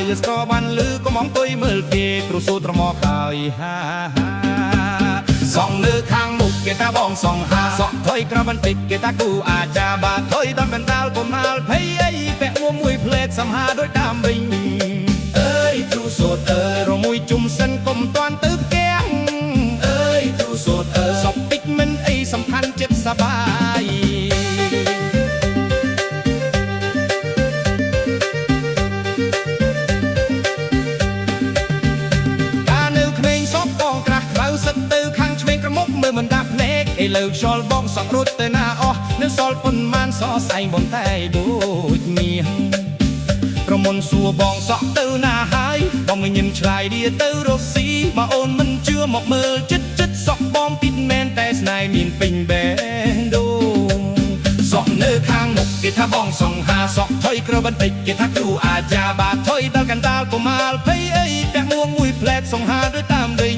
លឺស្គរបានលឺក៏មងទុយមើលគេគ្រូសូត្រមកហើយហាសងលើខាងមុខគេថាបងសងហាសក់ថុយក្របន្តិចគេថាគូអាចារ្យបាថុយដល់កណ្ដាលកុំហាលភ័យអីពាក់មួយផ្លេតសំហាដូចតាមវិញអើយគ្រូសូត្ររមួយជុំសិនកុំតាន់ទៅផ្គាំងអើយគ្រូសូត្រសក់តិចមិនអីសំខាន់ចិត្តសប្បាយមើលមិនដាក់ភ្នែកឥឡូវខ្យល់បងសក់រួចទៅណាអស់នៅសល់ប៉ុន្មានសស្អែងបន្តែដូចមាសប្រមុនសួរបងសក់ទៅណាហើយបងញញឹមឆ្លើយឌីទៅរកស៊ីបើអូនមិនជឿមកមើលចិត្តសក់បងពីមែនតែស្នេហ៍មានពេញបេះដូងសក់នៅខាងមុខគេថាបងសង្ហាសក់ថុយក្របន្តិចគេថាគ្រូអាចារ្យបាថុយដល់កណ្ដាលកុមាលភ័យអីពាក់មួយផ្លែតសង្ហាដូចតាមវិញ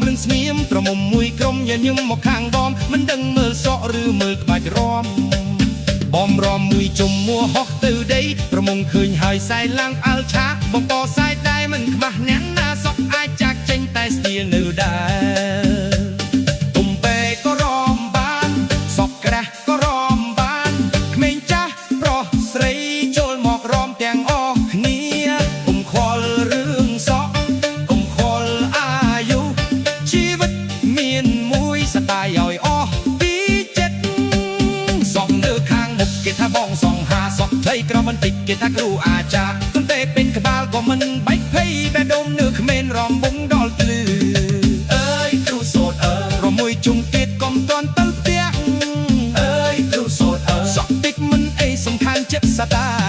មិនស្ងៀមក្រមុំមួយក្រុមញញឹមមកខាងបងមិនដឹងមើលសក់ឬមើលក្បាច់រំបំរំមួយជុំមួហោះទៅដីប្រមុំឃើញហើយសែឡើងអល់ឆាបងកសែដែរមិនខ្មាស់អ្នកណាសក់អាចចាក់ចេញតែស្ទៀលនៅដែរទុំពេក៏រំបានសក់ក្រាស់ក៏រំបានក្មេងចាស់ប្រុសស្រីចូលមករំទាំងអស់គ្នាកុំខ្វល់រឿងសក់ស្ដាយឲ្យអស់ពីចិត្តសក់លើខាងមុខគេថាបងសង្ហាសក់ថៃក្របន្តិចគេថាគ្រូអាចារ្យទន្ទេពេញក្បាលក៏មិនបាច់ភ័យបែដុំនៅគ្មានរំវងដល់ភ្លឺអើយគ្រូសូត្ររមួយជុំទៀតកុំតាន់ទៅផ្ទះអើយគ្រូសូត្រសក់តិចមិនអីសំខាន់ចិត្តស្ដាយ